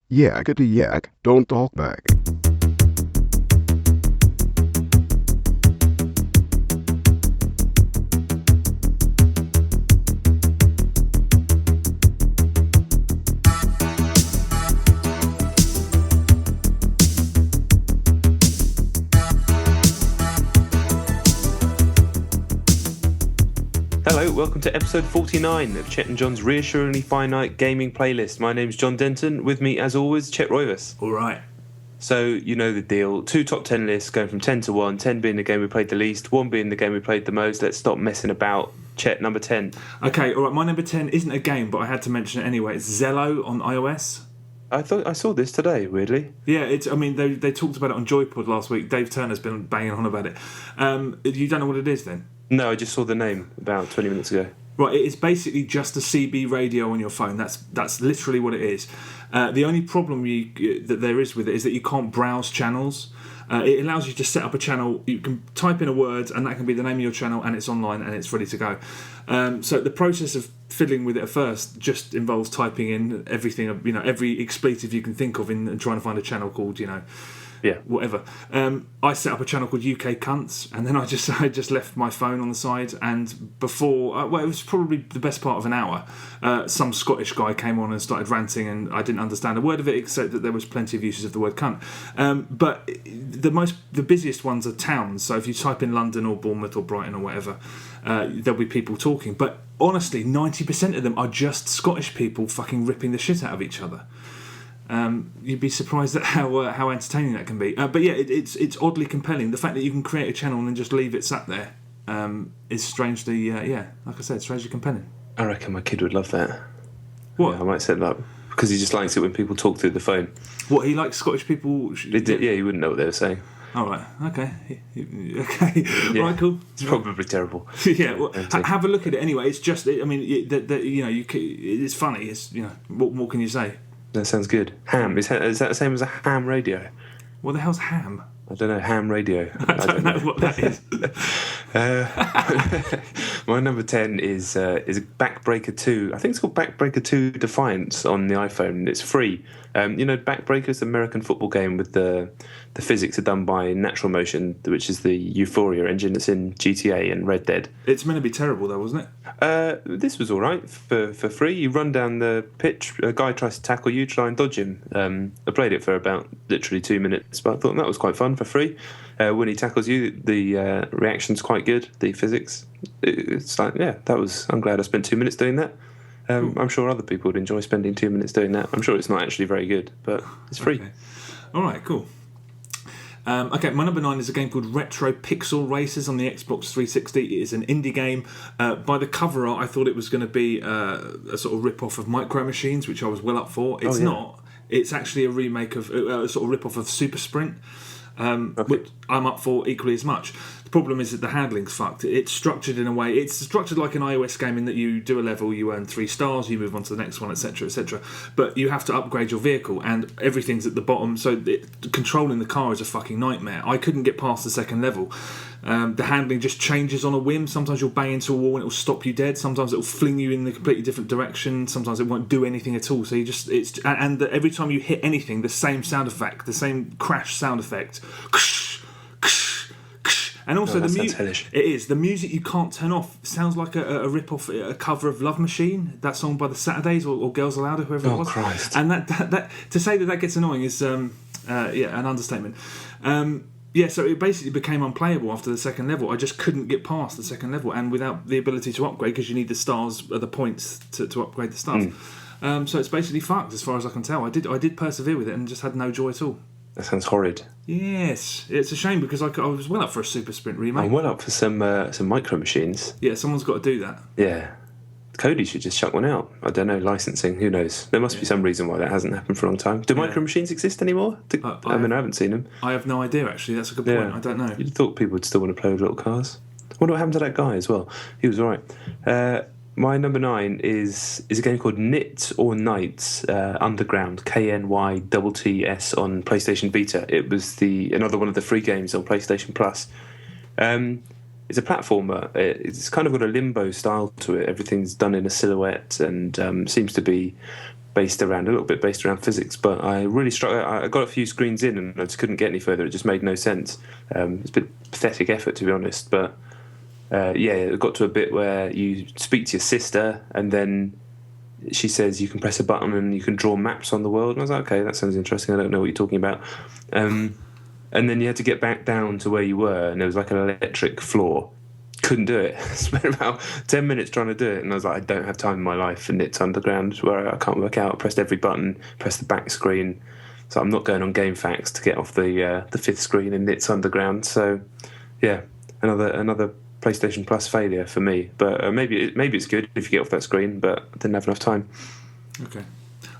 Yakety yak, don't talk back. Hello, welcome to episode 49 of Chet and John's reassuringly finite gaming playlist. My name's John Denton. With me, as always, Chet Roivas. All right. So, you know the deal. 2 top 10 lists going from 10 to 1, 10 being the game we played the least, 1 being the game we played the most. Let's stop messing about. Chet, number 10. Okay, all right. My number 10 isn't a game, but I had to mention it anyway. It's Zello on iOS. I thought I saw this today, weirdly. Yeah, it's. I mean, they talked about it on Joypod last week. Dave Turner's been banging on about it. You don't know what it is then? No, I just saw the name about 20 minutes ago. Right, it's basically just a CB radio on your phone. That's literally what it is. The only problem that there is with it is that you can't browse channels. It allows you to set up a channel. You can type in a word, and that can be the name of your channel, and it's online and it's ready to go. So the process of fiddling with it at first just involves typing in everything, every expletive you can think of in and trying to find a channel called, whatever. I set up a channel called UK Cunts, and then I just left my phone on the side. And before, it was probably the best part of an hour. Some Scottish guy came on and started ranting, and I didn't understand a word of it except that there was plenty of uses of the word cunt. But the busiest ones are towns. So if you type in London or Bournemouth or Brighton or whatever, there'll be people talking. But honestly, 90% of them are just Scottish people fucking ripping the shit out of each other. You'd be surprised at how entertaining that can be. But yeah, it's oddly compelling. The fact that you can create a channel and then just leave it sat there is strangely, like I said, strangely compelling. I reckon my kid would love that. What? Yeah, I might set it up. Because he just likes it when people talk through the phone. What, he likes Scottish people? Yeah, he wouldn't know what they were saying. All right, okay. Okay, Yeah, right, cool. It's probably terrible. Yeah, well, have a look at it anyway. It's just, it's funny. It's, what can you say? That sounds good. Ham. Is that the same as a ham radio? What the hell's ham? I don't know. Ham radio. I don't know what that is. My number 10 is Backbreaker 2. I think it's called Backbreaker 2 Defiance on the iPhone. It's free. Backbreaker is the American football game with the physics are done by natural motion, which is the Euphoria engine that's in GTA and Red Dead. It's meant to be terrible though, wasn't it? This was all right for free. You run down the pitch, a guy tries to tackle you, try and dodge him. I played it for about literally 2 minutes, but I thought that was quite fun for free. When he tackles you, the reaction's quite good, the physics. It's like, I'm glad I spent 2 minutes doing that. I'm sure other people would enjoy spending 2 minutes doing that. I'm sure it's not actually very good, but it's free. Okay. All right, cool. Okay, my number 9 is a game called Retro Pixel Racers on the Xbox 360. It is an indie game. By the cover art, I thought it was going to be a sort of rip-off of Micro Machines, which I was well up for. It's not. It's actually a remake of a sort of rip-off of Super Sprint, which I'm up for equally as much. The problem is that the handling's fucked. It's structured in a way. It's structured like an iOS game in that you do a level, you earn 3 stars, you move on to the next one, etc., etc. But you have to upgrade your vehicle, and everything's at the bottom. So controlling the car is a fucking nightmare. I couldn't get past the second level. The handling just changes on a whim. Sometimes you'll bang into a wall and it'll stop you dead. Sometimes it'll fling you in a completely different direction. Sometimes it won't do anything at all. So every time you hit anything, the same sound effect, the same crash sound effect. And also the music. It is the music you can't turn off. It sounds like a rip-off, a cover of Love Machine, that song by the Saturdays or Girls Aloud, or whoever it was. Christ. And that to say that gets annoying is an understatement. So it basically became unplayable after the second level. I just couldn't get past the second level, and without the ability to upgrade, because you need the stars, the points to upgrade the stars. So it's basically fucked as far as I can tell. I did persevere with it and just had no joy at all. That sounds horrid. Yes, it's a shame because I was well up for a Super Sprint remake. I'm well up for some Micro Machines. Yeah, someone's got to do that. Yeah. Cody should just chuck one out. I don't know, licensing, who knows? There must be some reason why that hasn't happened for a long time. Do Micro Machines exist anymore? I haven't seen them. I have no idea, actually. That's a good point. I don't know. You'd thought people would still want to play with little cars. I wonder what happened to that guy as well. He was all right. My number 9 is a game called Knytt or Knights Underground, KNYTTS on PlayStation Vita. It was another one of the free games on PlayStation Plus. It's a platformer. It's kind of got a limbo style to it. Everything's done in a silhouette and seems to be based around physics, but I really I got a few screens in and I just couldn't get any further. It just made no sense. It's a bit pathetic effort, to be honest, but it got to a bit where you speak to your sister and then she says you can press a button and you can draw maps on the world, and I was like, okay, that sounds interesting. I don't know what you're talking about. And then you had to get back down to where you were, and there was like an electric floor. Couldn't do it. Spent about 10 minutes trying to do it, and I was like, I don't have time in my life for Knytt Underground where I can't work out. I pressed every button, pressed the back screen. So I'm not going on GameFAQs to get off the fifth screen in Knytt Underground. So yeah, another PlayStation Plus failure for me. But maybe it's good if you get off that screen, but I didn't have enough time. Okay.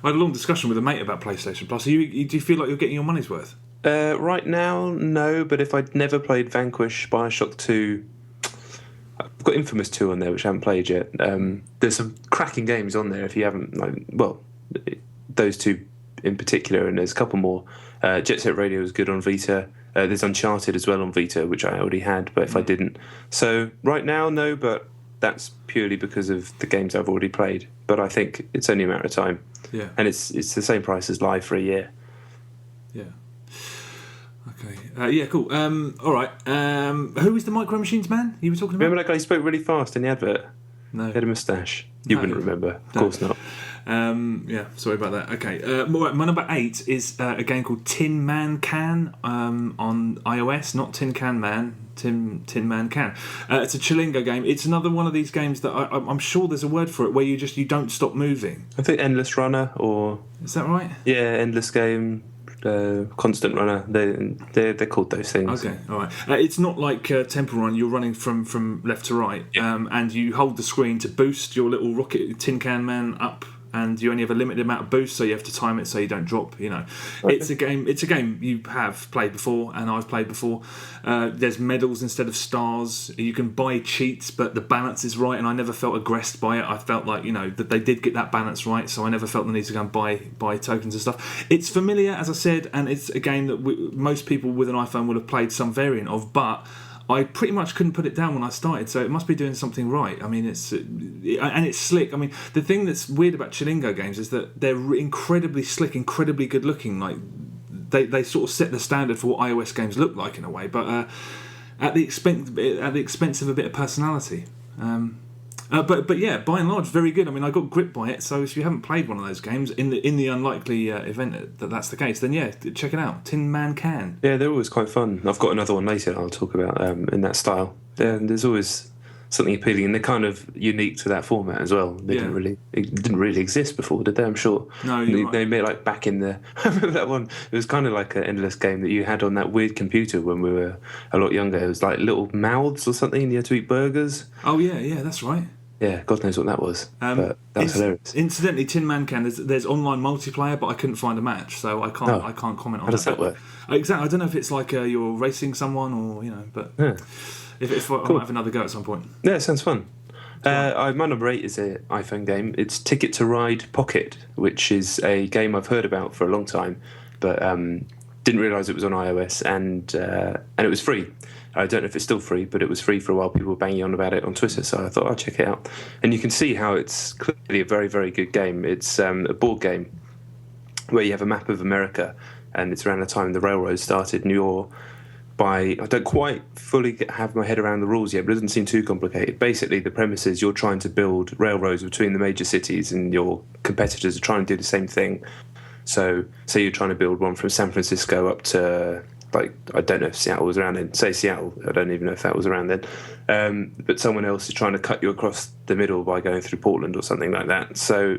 I had a long discussion with a mate about PlayStation Plus. Do you feel like you're getting your money's worth? Right now, no. But if I'd never played Vanquish, Bioshock 2, I've got Infamous 2 on there, which I haven't played yet. There's some cracking games on there if you haven't, those two in particular, and there's a couple more. Jet Set Radio is good on Vita. There's Uncharted as well on Vita, which I already had, but if I didn't. So right now, no, but that's purely because of the games I've already played. But I think it's only a matter of time. Yeah. And it's the same price as Live for a year. Yeah. Okay. Cool. All right. Who is the Micro Machines man you were talking about? Remember that guy who spoke really fast in the advert? No. He had a moustache. You wouldn't remember. Of course not. Sorry about that. Okay. My number 8 is a game called Tin Man Can on iOS, not Tin Can Man. Tin Man Can. It's a Chilingo game. It's another one of these games that I'm sure there's a word for it where you don't stop moving. I think Endless Runner, or is that right? Yeah, Endless Game. Constant Runner, they're called those things. Okay, all right. It's not like Temple Run. You're running from left to right, and you hold the screen to boost your little rocket tin can man up, and you only have a limited amount of boost, so you have to time it so you don't drop. Okay. It's a game you have played before, and I've played before. There's medals instead of stars. You can buy cheats, but the balance is right, and I never felt aggressed by it. I felt like that they did get that balance right, so I never felt the need to go and buy tokens and stuff. It's familiar, as I said, and it's a game that most people with an iPhone will have played some variant of, but I pretty much couldn't put it down when I started, so it must be doing something right. I mean, it's slick. I mean, the thing that's weird about Chilingo games is that they're incredibly slick, incredibly good looking. Like they sort of set the standard for what iOS games look like in a way, but at the expense of a bit of personality. But yeah, by and large, very good. I mean, I got gripped by it. So if you haven't played one of those games, in the unlikely event that that's the case, then yeah, check it out. Tin Man Can. Yeah, they're always quite fun. I've got another one later I'll talk about in that style. There's always something appealing, and they're kind of unique to that format as well. It didn't really exist before, did they? I'm sure. No, they made like back in the. I remember that one. It was kind of like an endless game that you had on that weird computer when we were a lot younger. It was like little mouths or something, and you had to eat burgers. Oh yeah, that's right. Yeah, God knows what that was. But that was hilarious. Incidentally, Tin Man Can, there's online multiplayer, but I couldn't find a match, so I can't comment on that. How does that work? Exactly. I don't know if it's like you're racing someone or but yeah. if I might have another go at some point. Yeah, it sounds fun. My number 8 is an iPhone game. It's Ticket to Ride Pocket, which is a game I've heard about for a long time, but didn't realise it was on iOS, and it was free. I don't know if it's still free, but it was free for a while. People were banging on about it on Twitter, so I thought I'd check it out. And you can see how it's clearly a very, very good game. It's a board game where you have a map of America, and it's around the time the railroad started, and I don't quite fully have my head around the rules yet, but it doesn't seem too complicated. Basically, the premise is you're trying to build railroads between the major cities, and your competitors are trying to do the same thing. So, say you're trying to build one from San Francisco up to, I don't know if Seattle was around then. Say Seattle, I don't even know if that was around then. But someone else is trying to cut you across the middle by going through Portland or something like that. So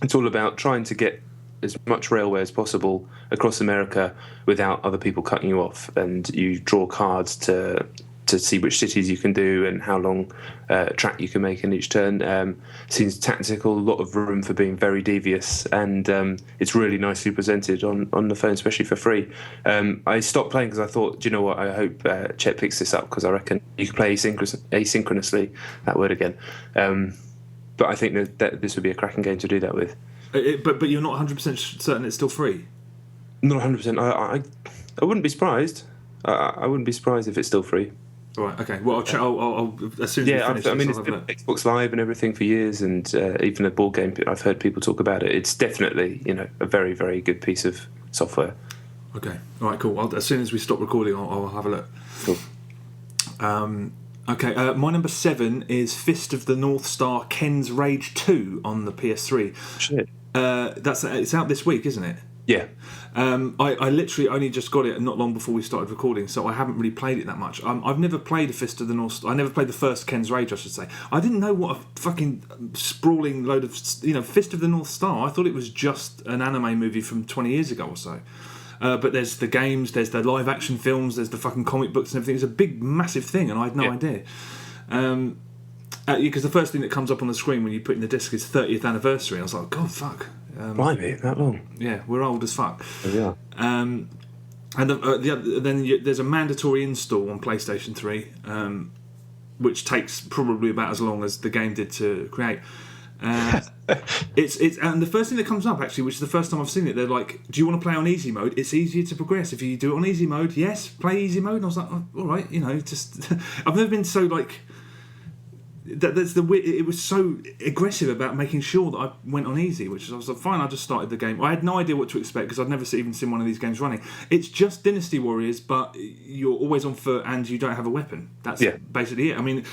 it's all about trying to get as much railway as possible across America without other people cutting you off. And you draw cards to see which cities you can do and how long track you can make in each turn. Seems tactical, a lot of room for being very devious, and it's really nicely presented on the phone, especially for free. I stopped playing because I thought, do you know what, I hope Chet picks this up, because I reckon you can play asynchronously, that word again. But I think that this would be a cracking game to do that with. But you're not 100% certain it's still free? Not 100%. I wouldn't be surprised. I wouldn't be surprised if it's still free. Right. Okay. Well, I'll as soon as we finish. I mean, this, it's been on Xbox Live and everything for years, and even a board game. I've heard people talk about it. It's definitely, a very, very good piece of software. Okay. All right. Cool. As soon as we stop recording, I'll have a look. Cool. Okay. My number 7 is Fist of the North Star: Ken's Rage 2 on the PS3. Shit. It's out this week, isn't it? Yeah. I literally only just got it not long before we started recording, so I haven't really played it that much. I've never played a Fist of the North Star. I never played the first Ken's Rage, I should say. I didn't know what a fucking sprawling load of Fist of the North Star. I thought it was just an anime movie from 20 years ago or so. But there's the games, there's the live action films, there's the fucking comic books and everything. It's a big, massive thing, and I had no idea. Because the first thing that comes up on the screen when you put in the disc is 30th anniversary. I was like, God, fuck. Blimey, that long? Yeah, we're old as fuck. Oh, yeah. Then there's a mandatory install on PlayStation 3, which takes probably about as long as the game did to create. It's and the first thing that comes up, actually, which is the first time I've seen it, they're like, do you want to play on easy mode? It's easier to progress if you do it on easy mode. Yes, play easy mode. And I was like, oh, all right, just I've never been so like that's the it was so aggressive about making sure that I went on easy, which I was like, fine. I just started the game. I had no idea what to expect because I'd never even seen one of these games running. It's just Dynasty Warriors, but you're always on foot and you don't have a weapon. That's basically it. I mean,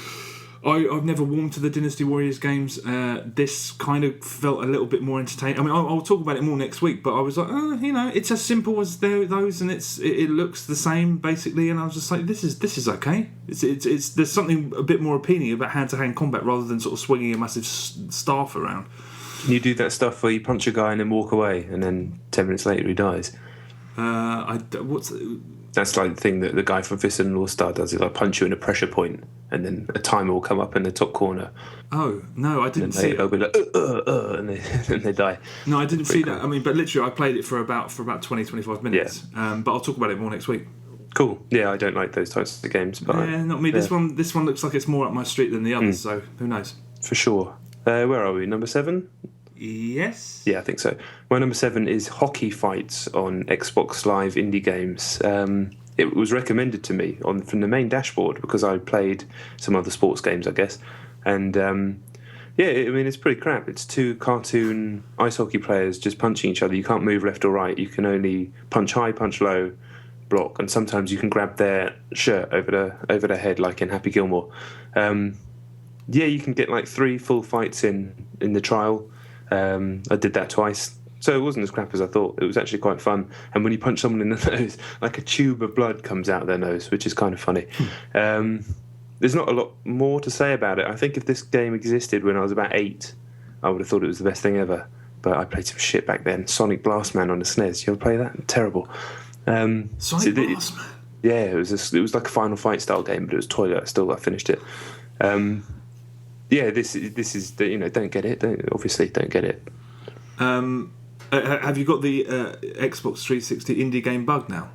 I've never warmed to the Dynasty Warriors games. This kind of felt a little bit more entertaining. I mean, I'll talk about it more next week, but I was like, it's as simple as those, and it looks the same basically. And I was just like, this is okay. It's there's something a bit more appealing about hand-to-hand combat rather than sort of swinging a massive staff around. Can you do that stuff where you punch a guy and then walk away, and then 10 minutes later he dies? That's like the thing that the guy from Fist of the North Star does, is I punch you in a pressure point and then a timer will come up in the top corner. Oh, no, I didn't see it. They'll be like, and they die. No, I didn't see that. I mean, but literally I played it for about 20, 25 minutes. Yeah. But I'll talk about it more next week. Cool. Yeah, I don't like those types of games. But not me. Yeah. This one looks like it's more up my street than the others, so who knows? For sure. Where are we? Number 7? Yes. Yeah, I think so. My number 7 is Hockey Fights on Xbox Live Indie Games. It was recommended to me from the main dashboard because I played some other sports games, I guess. And it's pretty crap. It's 2 cartoon ice hockey players just punching each other. You can't move left or right. You can only punch high, punch low, block, and sometimes you can grab their shirt over their head, like in Happy Gilmore. You can get like 3 full fights in the trial. I did that twice, so it wasn't as crap as I thought. It was actually quite fun, and when you punch someone in the nose, like a tube of blood comes out their nose, which is kind of funny. There's not a lot more to say about it. I think if this game existed when I was about 8, I would have thought it was the best thing ever, but I played some shit back then. Sonic Blastman on the SNES. You ever play that? Terrible. Sonic Blastman? Yeah, it was like a Final Fight style game, but it was toilet. I finished it. This is don't get it. Obviously, don't get it. Have you got the Xbox 360 indie game bug now?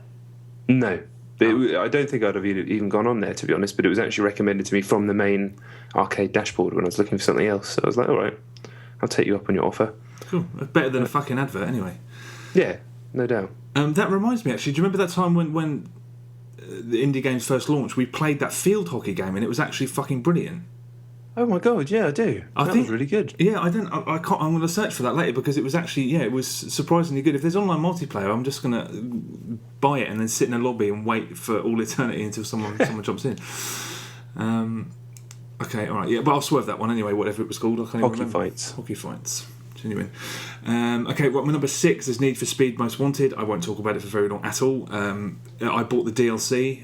No, I don't think I'd have even gone on there, to be honest. But it was actually recommended to me from the main arcade dashboard when I was looking for something else. So I was like, all right, I'll take you up on your offer. Cool, better than a fucking advert, anyway. Yeah, no doubt. That reminds me, actually. Do you remember that time when the indie games first launched? We played that field hockey game, and it was actually fucking brilliant. Oh my god, yeah, I do. That was really good. Yeah, I can't. I'm going to search for that later because it was actually, it was surprisingly good. If there's online multiplayer, I'm just going to buy it and then sit in a lobby and wait for all eternity until someone jumps in. Okay, all right, yeah, but I'll swerve that one anyway. Whatever it was called, I can't even remember. Hockey Fights. Genuine. Okay, well, my number 6 is Need for Speed Most Wanted. I won't talk about it for very long at all. I bought the DLC.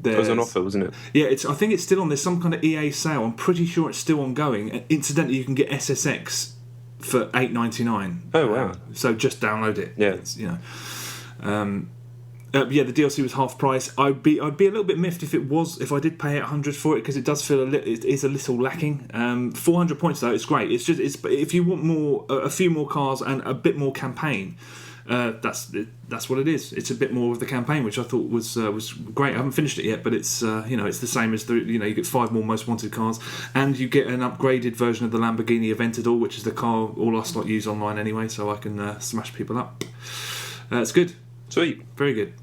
It was on offer, wasn't it? Yeah, I think it's still on. There's some kind of EA sale. I'm pretty sure it's still ongoing. And incidentally, you can get SSX for $8.99. Oh wow! So just download it. Yeah, the DLC was half price. I'd be a little bit miffed if I did pay $100 for it because it does feel it is a little lacking. 400 points though, it's great. It's if you want a few more cars and a bit more campaign, that's what it is. It's a bit more of the campaign, which I thought was great. I haven't finished it yet, but it's it's the same as you get 5 more Most Wanted cars, and you get an upgraded version of the Lamborghini Aventador, which is the car all us lot use online anyway, so I can smash people up. It's good. Sweet, very good.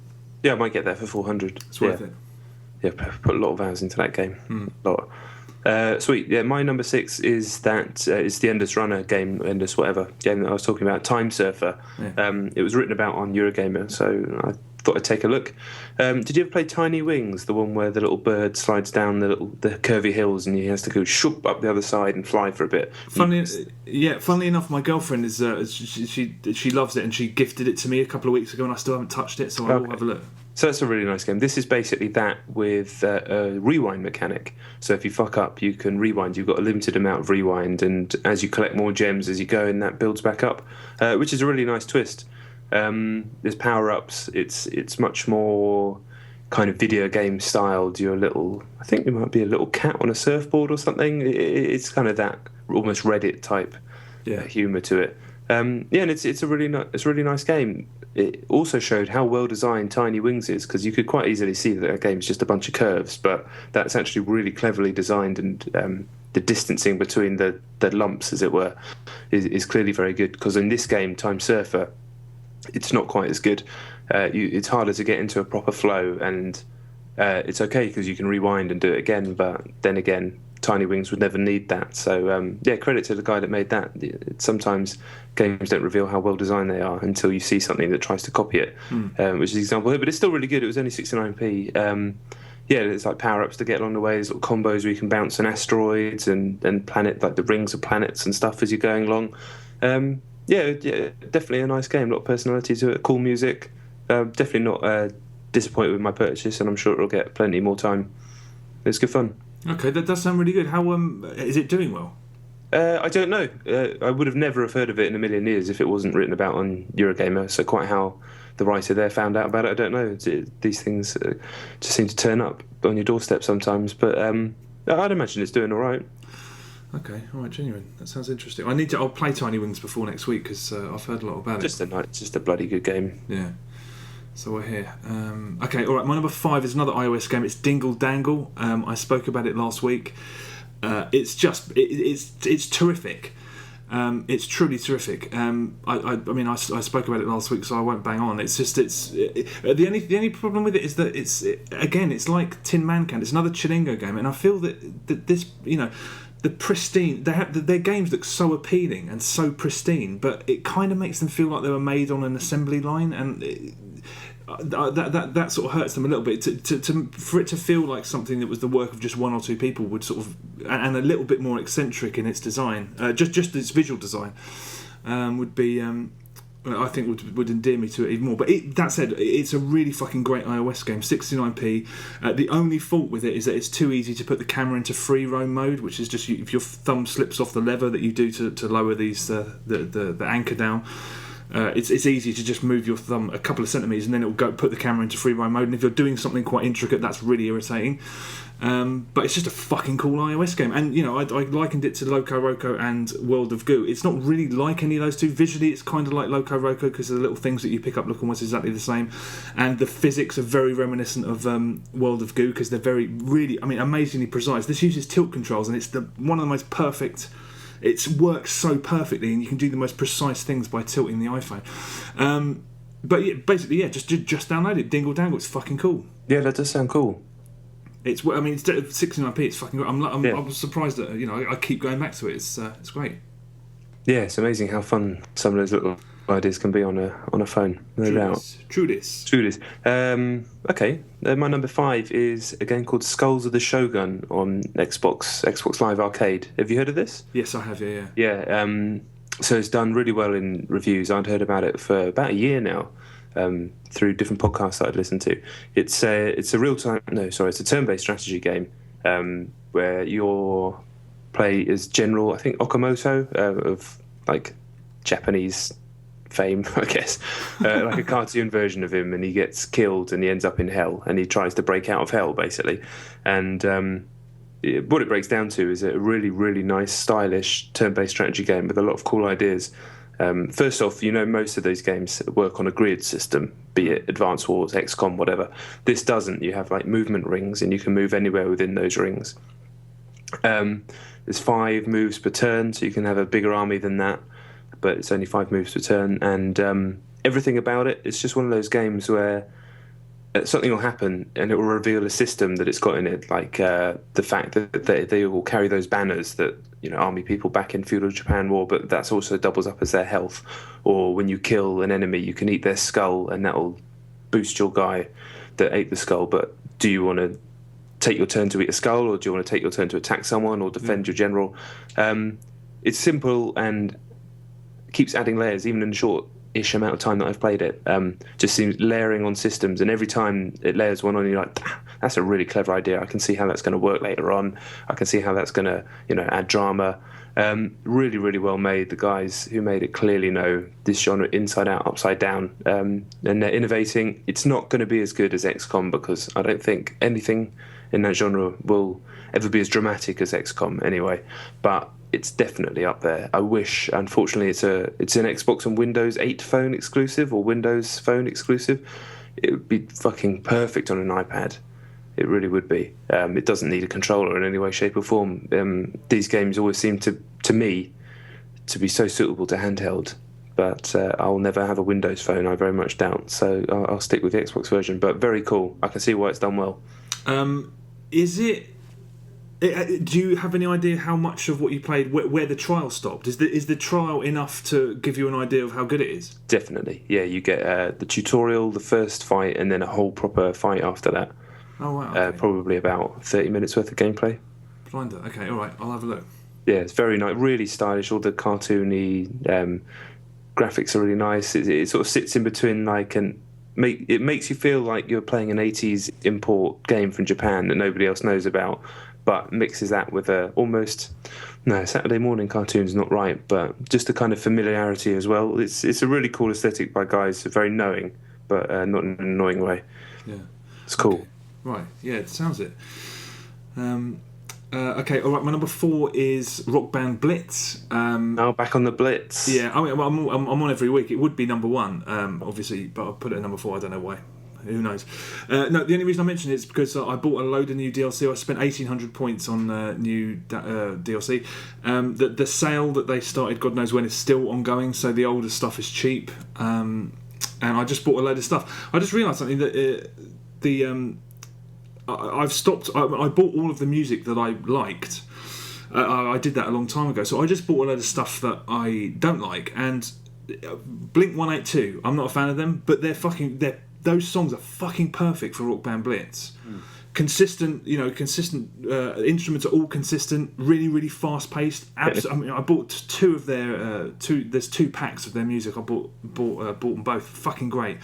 Yeah, I might get that for 400. It's worth it. put a lot of hours into that game. A lot. Sweet. Yeah, my number 6 is it's the Endless Runner game, Endless whatever game that I was talking about, Time Surfer. Yeah. It was written about on Eurogamer, so I thought I'd take a look. Did you ever play Tiny Wings, the one where the little bird slides down the curvy hills and he has to go shoop up the other side and fly for a bit? Funnily enough, my girlfriend is she loves it, and she gifted it to me a couple of weeks ago, and I still haven't touched it, so I will have a look. So that's a really nice game. This is basically that with a rewind mechanic. So if you fuck up, you can rewind. You've got a limited amount of rewind, and as you collect more gems as you go, and that builds back up, which is a really nice twist. There's power-ups. It's much more kind of video game styled. I think you might be a little cat on a surfboard or something. It's kind of that almost Reddit type humour to it. And it's a really nice game. It also showed how well designed Tiny Wings is, because you could quite easily see that game is just a bunch of curves, but that's actually really cleverly designed, and the distancing between the lumps, as it were, is clearly very good. Because in this game, Time Surfer, it's not quite as good. It's harder to get into a proper flow, and it's okay because you can rewind and do it again, but then again, Tiny Wings would never need that. So credit to the guy that made that. Sometimes games don't reveal how well designed they are until you see something that tries to copy it, which is the example here. But it's still really good. It was only 69p. There's like power-ups to get along the way. There's little combos where you can bounce on asteroids and planet, like the rings of planets and stuff as you're going along. Definitely a nice game. A lot of personality to it. Cool music. Definitely not disappointed with my purchase, and I'm sure it'll get plenty more time. It's good fun. Okay, that does sound really good. How is it doing well? I don't know. I would have never have heard of it in a million years if it wasn't written about on Eurogamer. So quite how the writer there found out about it, I don't know. These things just seem to turn up on your doorstep sometimes. But I'd imagine it's doing all right. Okay, all right, genuine. That sounds interesting. I'll play Tiny Wings before next week, because I've heard a lot about it. Just a bloody good game. Yeah. So we're here. Okay, all right. My number 5 is another iOS game. It's Dingle Dangle. I spoke about it last week. It's terrific. It's truly terrific. I spoke about it last week, so I won't bang on. The only problem with it is that it's like Tin Man Can. It's another Chilingo game, and I feel that this, the pristine, their games look so appealing and so pristine, but it kind of makes them feel like they were made on an assembly line, and that sort of hurts them a little bit. For it to feel like something that was the work of just one or two people would sort of, and a little bit more eccentric in its design, just its visual design, would be. I think would endear me to it even more. But that said, it's a really fucking great iOS game. 69p. The only fault with it is that it's too easy to put the camera into free roam mode, which is just if your thumb slips off the lever that you do to lower these the anchor down. It's easy to just move your thumb a couple of centimetres and then it'll go put the camera into free roam mode. And if you're doing something quite intricate, that's really irritating. But it's just a fucking cool iOS game. And, I likened it to Loco Roco and World of Goo. It's not really like any of those two. Visually, it's kind of like Loco Roco because the little things that you pick up look almost exactly the same. And the physics are very reminiscent of World of Goo because they're amazingly precise. This uses tilt controls and it's one of the most perfect... It works so perfectly, and you can do the most precise things by tilting the iPhone. Just download it. Dingle Dangle. It's fucking cool. Yeah, that does sound cool. It's 69p. It's fucking great. I was surprised that I keep going back to it. It's great. Yeah, it's amazing how fun some of those little ideas can be on a phone. No doubt. True this. Okay. My number 5 is a game called Skulls of the Shogun on Xbox Live Arcade. Have you heard of this? Yes, I have. Yeah. Yeah. So it's done really well in reviews. I'd heard about it for about a year now. Through different podcasts that I'd listened to. It's a turn-based strategy game where you play as General, I think, Okamoto of like Japanese fame, I guess, like a cartoon version of him, and he gets killed and he ends up in hell and he tries to break out of hell basically. And what it breaks down to is a really, really nice, stylish turn-based strategy game with a lot of cool ideas. First off, most of those games work on a grid system, be it Advance Wars, XCOM, whatever. This doesn't. You have like movement rings and you can move anywhere within those rings. There's 5 moves per turn, so you can have a bigger army than that, but it's only 5 moves per turn. And everything about it, it's just one of those games where something will happen and it will reveal a system that it's got in it, like the fact that they will carry those banners that, army people back in feudal Japan war, but that's also doubles up as their health. Or when you kill an enemy, you can eat their skull and that'll boost your guy that ate the skull. But do you want to take your turn to eat a skull, or do you want to take your turn to attack someone or defend your general? It's simple and keeps adding layers, even in the short-ish amount of time that I've played it. Just seems layering on systems, and every time it layers one on, you're like, that's a really clever idea. I can see how that's going to work later on. I can see how that's going to, add drama. Really, really well made. The guys who made it clearly know this genre inside out, upside down, and they're innovating. It's not going to be as good as XCOM, because I don't think anything in that genre will ever be as dramatic as XCOM anyway, but it's definitely up there. I wish, unfortunately, it's an Xbox and Windows 8 phone exclusive, or Windows Phone exclusive. It would be fucking perfect on an iPad. It really would be. It doesn't need a controller in any way, shape or form. These games always seem to me to be so suitable to handheld, but I'll never have a Windows phone, I very much doubt, so I'll stick with the Xbox version. But very cool. I can see why it's done well. Is it... Do you have any idea how much of what you played, where the trial stopped? Is the trial enough to give you an idea of how good it is? Definitely, yeah. You get the tutorial, the first fight, and then a whole proper fight after that. Oh, wow. Okay. Probably about 30 minutes worth of gameplay. Blinder. Okay, all right. I'll have a look. Yeah, it's very nice, really stylish. All the cartoony graphics are really nice. It sort of sits in between, it makes you feel like you're playing an 80s import game from Japan that nobody else knows about, but mixes that with Saturday morning cartoon's not right, but just a kind of familiarity as well. It's a really cool aesthetic by guys, very knowing, but not in an annoying way. Yeah, it's cool. Okay. Right, yeah, it sounds it. Okay, all right. My number 4 is Rock Band Blitz. Back on the Blitz. Yeah, I mean, I'm on every week. It would be number 1, obviously, but I'll put it at number 4. I don't know why. Who knows? No, the only reason I mention it is because I bought a load of new DLC. I spent 1,800 points on new DLC. The sale that they started, God knows when, is still ongoing, so the older stuff is cheap. And I just bought a load of stuff. I just realised something, that I've stopped. I bought all of the music that I liked. I did that a long time ago. So I just bought a load of stuff that I don't like. And Blink 182, I'm not a fan of them, but those songs are fucking perfect for Rock Band Blitz. Consistent, instruments are all consistent, really, really fast paced. I bought 2 of their there's 2 packs of their music. I bought them both. Fucking great.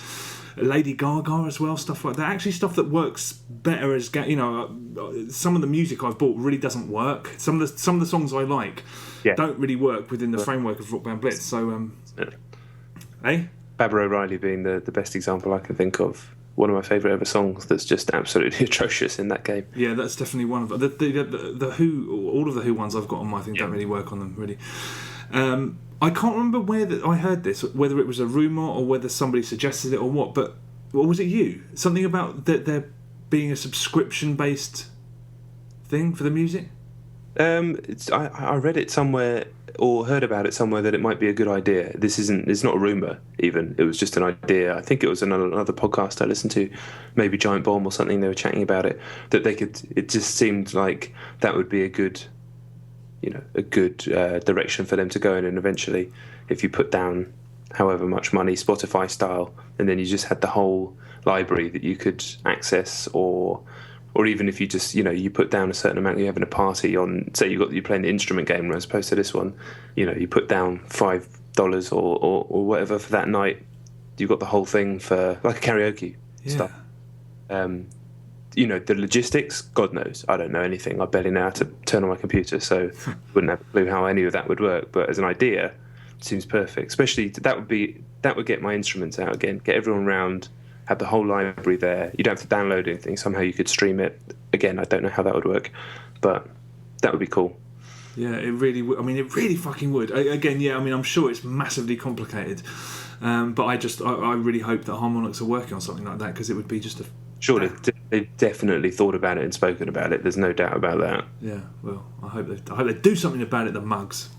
Lady Gaga as well, stuff like that. Actually, stuff that works better as some of the music I've bought really doesn't work. Some of the songs I like don't really work within the framework of Rock Band Blitz. So, Barbara O'Reilly being the best example I can think of. One of my favourite ever songs that's just absolutely atrocious in that game. Yeah, that's definitely one of the Who. All of the Who ones I've got on my thing don't really work on them really. I can't remember where I heard this, whether it was a rumour or whether somebody suggested it or what. But was it you? Something about there being a subscription-based thing for the music. I read it somewhere or heard about it somewhere that it might be a good idea. It's not a rumour even. It was just an idea. I think it was another podcast I listened to, maybe Giant Bomb or something. They were chatting about it, that they could. It just seemed like that would be a good direction for them to go in. And eventually, if you put down however much money, Spotify style, and then you just had the whole library that you could access, or even if you just you put down a certain amount, you're having a party on, say you're playing the instrument game as opposed to this one, you put down $5 or whatever for that night, you got the whole thing for like a karaoke stuff. The logistics, God knows, I don't know anything. I barely know how to turn on my computer, so wouldn't have a clue how any of that would work. But as an idea, it seems perfect. Especially that would get my instruments out again, get everyone round, have the whole library there. You don't have to download anything. Somehow you could stream it. Again, I don't know how that would work, but that would be cool. Yeah, it really would. I mean, it really fucking would. Again, yeah, I mean, I'm sure it's massively complicated, but I really hope that Harmonix are working on something like that, because it would be just a... Sure, they've definitely thought about it and spoken about it. There's no doubt about that. Yeah, well, I hope they do something about it. The mugs.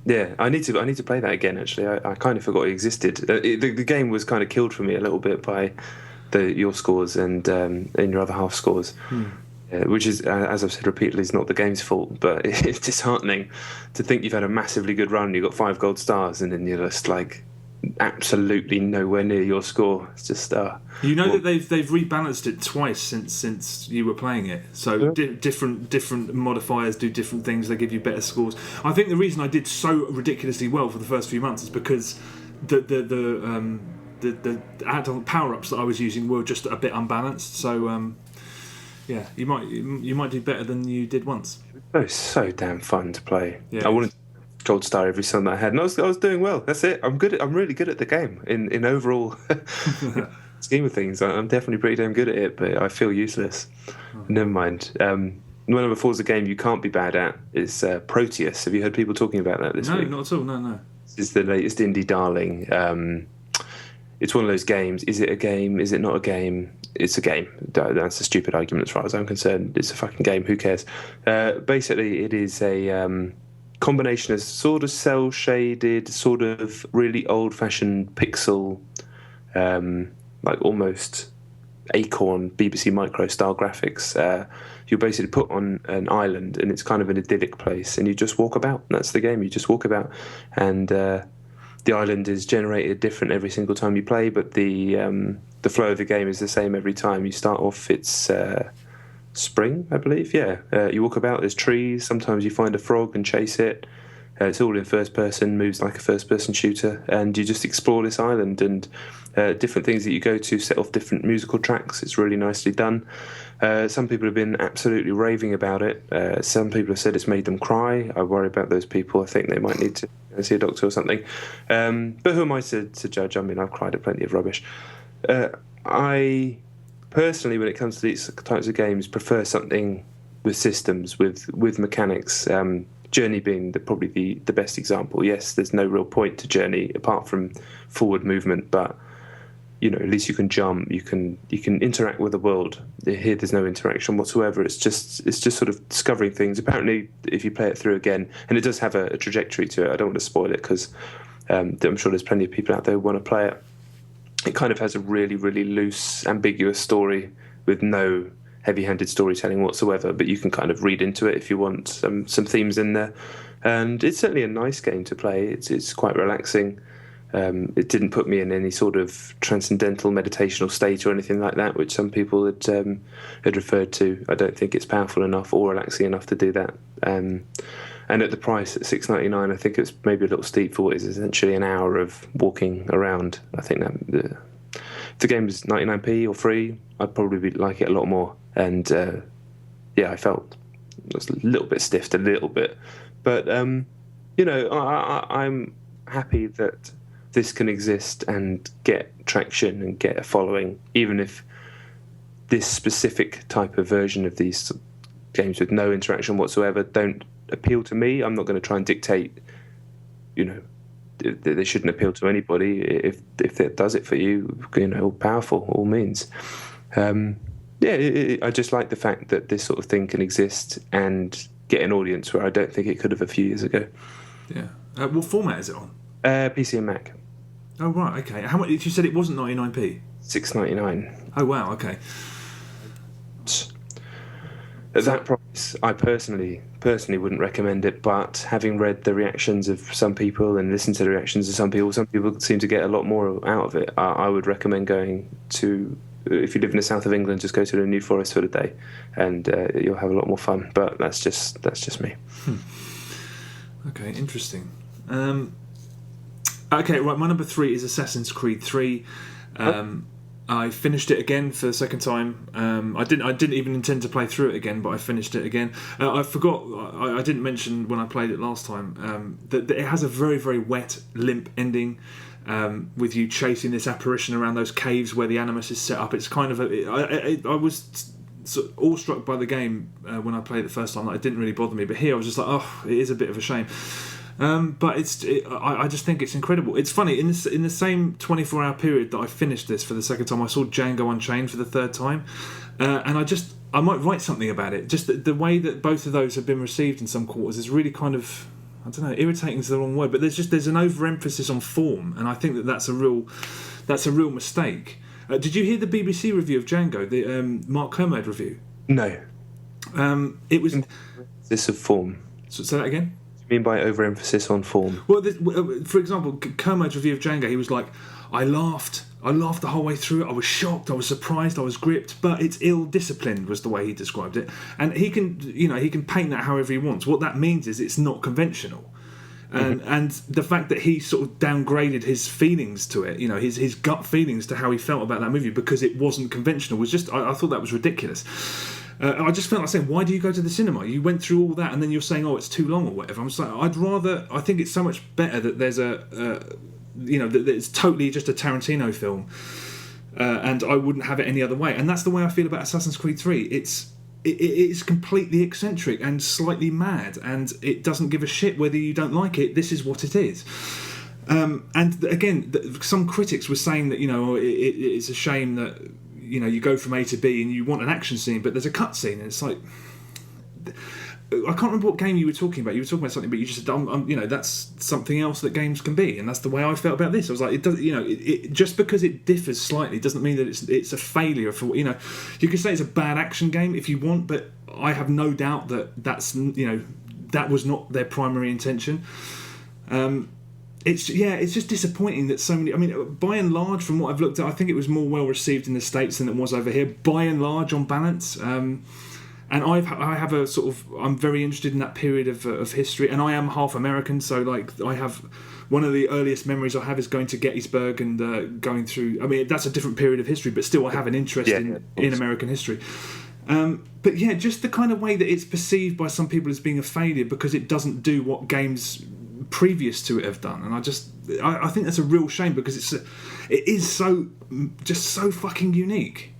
Yeah, I need to play that again. Actually, I kind of forgot it existed. The game was kind of killed for me a little bit by your scores and your other half scores. Which is, as I've said repeatedly, is not the game's fault, but it's disheartening to think you've had a massively good run, you've got 5 gold stars, and then you're just like absolutely nowhere near your score. It's just that they've rebalanced it twice since you were playing it. So different modifiers do different things. They give you better scores. I think the reason I did so ridiculously well for the first few months is because the add-on power-ups that I was using were just a bit unbalanced. So. Yeah, you might do better than you did once. It was so damn fun to play. Yeah, I wanted gold star every son that I had, and I was doing well. That's it. I'm really good at the game in overall scheme of things. I'm definitely pretty damn good at it, but I feel useless. Never mind. Number 4 is a game you can't be bad at. It's Proteus. Have you heard people talking about that this week? No, not at all. No. It's the latest indie darling. It's one of those games. Is it a game? Is it not a game? It's a game. That's a stupid argument as far as I'm concerned. It's a fucking game. Who cares? Basically, it is a combination of sort of cel-shaded, sort of really old-fashioned pixel, like almost Acorn BBC Micro style graphics. You're basically put on an island, and it's kind of an idyllic place, and you just walk about. That's the game. You just walk about, and the island is generated different every single time you play, but the flow of the game is the same every time. You start off, it's spring, I believe. Yeah, you walk about. There's trees. Sometimes you find a frog and chase it. It's all in first person, moves like a first person shooter, and you just explore this island and different things that you go to set off different musical tracks. It's really nicely done. Some people have been absolutely raving about it. Some people have said it's made them cry. I worry about those people. I think they might need to see a doctor or something. But who am I to judge? I mean, I've cried at plenty of rubbish. I personally, when it comes to these types of games, prefer something with systems, with mechanics. Journey being probably the best example. Yes, there's no real point to Journey apart from forward movement, but at least you can jump, you can interact with the world. Here there's no interaction whatsoever. It's just sort of discovering things. Apparently, if you play it through again, and it does have a trajectory to it, I don't want to spoil it because I'm sure there's plenty of people out there who want to play it. It kind of has a really, really loose, ambiguous story with no heavy-handed storytelling whatsoever, but you can kind of read into it if you want some themes in there. And it's certainly a nice game to play. It's quite relaxing. It didn't put me in any sort of transcendental meditational state or anything like that, which some people had referred to. I don't think it's powerful enough or relaxing enough to do that. And at the price at $6.99, I think it's maybe a little steep for what is essentially an hour of walking around. I think that if the game was 99p or free, I'd probably like it a lot more. And I felt it was a little bit stiffed, a little bit. But I'm happy that this can exist and get traction and get a following, even if this specific type of version of these games with no interaction whatsoever don't appeal to me. I'm not going to try and dictate, they shouldn't appeal to anybody. If it does it for you, powerful, all means. I just like the fact that this sort of thing can exist and get an audience where I don't think it could have a few years ago. Yeah. What format is it on? PC and Mac. Oh, right, okay. How much? You said it wasn't 99p? $6.99. Oh, wow, okay. At that price, I personally wouldn't recommend it, but having read the reactions of some people and listened to the reactions of some people seem to get a lot more out of it. I would recommend going to, if you live in the south of England, just go to the New Forest for the day, and you'll have a lot more fun. But that's just me. Okay, interesting. Okay, right. My number 3 is Assassin's Creed 3. I finished it again for the second time. I didn't even intend to play through it again, but I finished it again. I forgot. I didn't mention when I played it last time that it has a very, very wet, limp ending. With you chasing this apparition around those caves where the Animus is set up. It's kind of I was sort of awestruck by the game when I played it the first time. It didn't really bother me, but here I was just like, oh, it is a bit of a shame. But I just think it's incredible. It's funny, in the same 24-hour period that I finished this for the second time, I saw Django Unchained for the third time, and I might write something about it. Just the way that both of those have been received in some quarters is really kind of, I don't know, irritating is the wrong word, but there's an overemphasis on form, and I think that's a real mistake. Did you hear the BBC review of Django, the Mark Kermode review? No. It was... This of form. So, say that again? What do you mean by overemphasis on form? Well, for example, Kermode's review of Django, he was like, I laughed the whole way through. I was shocked, I was surprised, I was gripped, but it's ill-disciplined was the way he described it. And he can paint that however he wants. What that means is it's not conventional. And the fact that he sort of downgraded his feelings to it, his gut feelings to how he felt about that movie because it wasn't conventional was just, I thought that was ridiculous. I just felt like saying, why do you go to the cinema? You went through all that and then you're saying, oh, it's too long or whatever. I'm just like, I think it's so much better that there's that it's totally just a Tarantino film. And I wouldn't have it any other way. And that's the way I feel about Assassin's Creed 3. It's completely eccentric and slightly mad, and it doesn't give a shit whether you don't like it. This is what it is. And again, some critics were saying that it's a shame that you go from A to B and you want an action scene, but there's a cut scene, and it's like, I can't remember what game you were talking about. You were talking about something, but you just said, that's something else that games can be, and that's the way I felt about this. I was like, it does, it just because it differs slightly doesn't mean that it's a failure. For you can say it's a bad action game if you want, but I have no doubt that's that was not their primary intention. It's just disappointing that so many. I mean, by and large, from what I've looked at, I think it was more well received in the States than it was over here. By and large, on balance. And I have a sort of, I'm very interested in that period of history, and I am half American, so like I have one of the earliest memories I have is going to Gettysburg and going through. I mean, that's a different period of history, but still I have an interest in American history. But yeah, just the kind of way that it's perceived by some people as being a failure because it doesn't do what games previous to it have done, and I think that's a real shame because it is so fucking unique.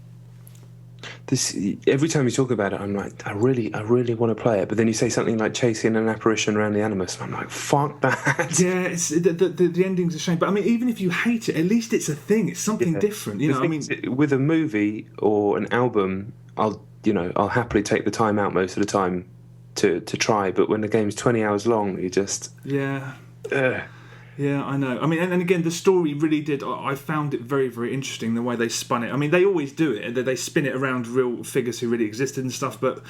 Every time you talk about it, I'm like, I really want to play it. But then you say something like chasing an apparition around the Animus, and I'm like, fuck that. Yeah, the ending's a shame. But I mean, even if you hate it, at least it's a thing. It's something different. With a movie or an album, I'll happily take the time out most of the time to try. But when the game's 20 hours long, you just Yeah, I know. I mean, and again, the story really did. I found it very, very interesting the way they spun it. I mean, they always do it. They spin it around real figures who really existed and stuff. But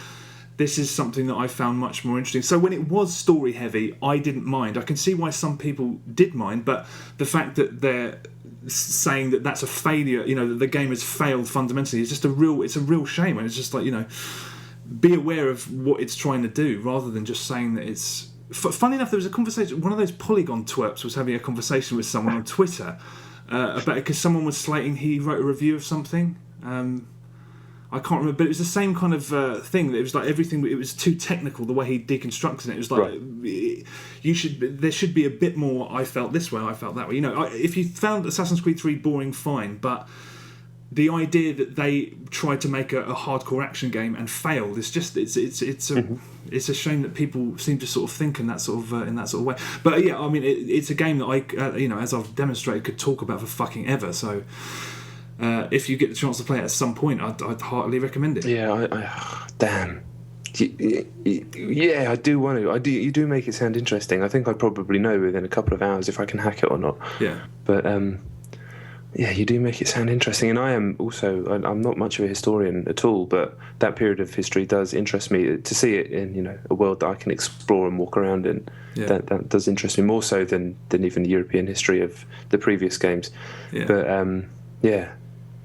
this is something that I found much more interesting. So when it was story heavy, I didn't mind. I can see why some people did mind, but the fact that they're saying that that's a failure, that the game has failed fundamentally, is just a real shame. And it's just like be aware of what it's trying to do rather than just saying that it's. Funny enough, there was a conversation. One of those Polygon twerps was having a conversation with someone on Twitter about it because someone was slating he wrote a review of something. I can't remember, but it was the same kind of thing. That it was like everything. It was too technical the way he deconstructed it. It was like there should be a bit more. I felt this way. I felt that way. If you found Assassin's Creed 3 boring, fine, but the idea that they tried to make a hardcore action game and failed is just it's a shame that people seem to sort of think in that sort of way. But yeah, I mean it's a game that I as I've demonstrated could talk about for fucking ever. So if you get the chance to play it at some point, I'd heartily recommend it. Yeah, damn. Yeah, I do want to. You do make it sound interesting. I think I'd probably know within a couple of hours if I can hack it or not. Yeah, but. Yeah, you do make it sound interesting, and I am also. I'm not much of a historian at all, but that period of history does interest me. To see it in a world that I can explore and walk around in, that does interest me more so than even the European history of the previous games. Yeah. But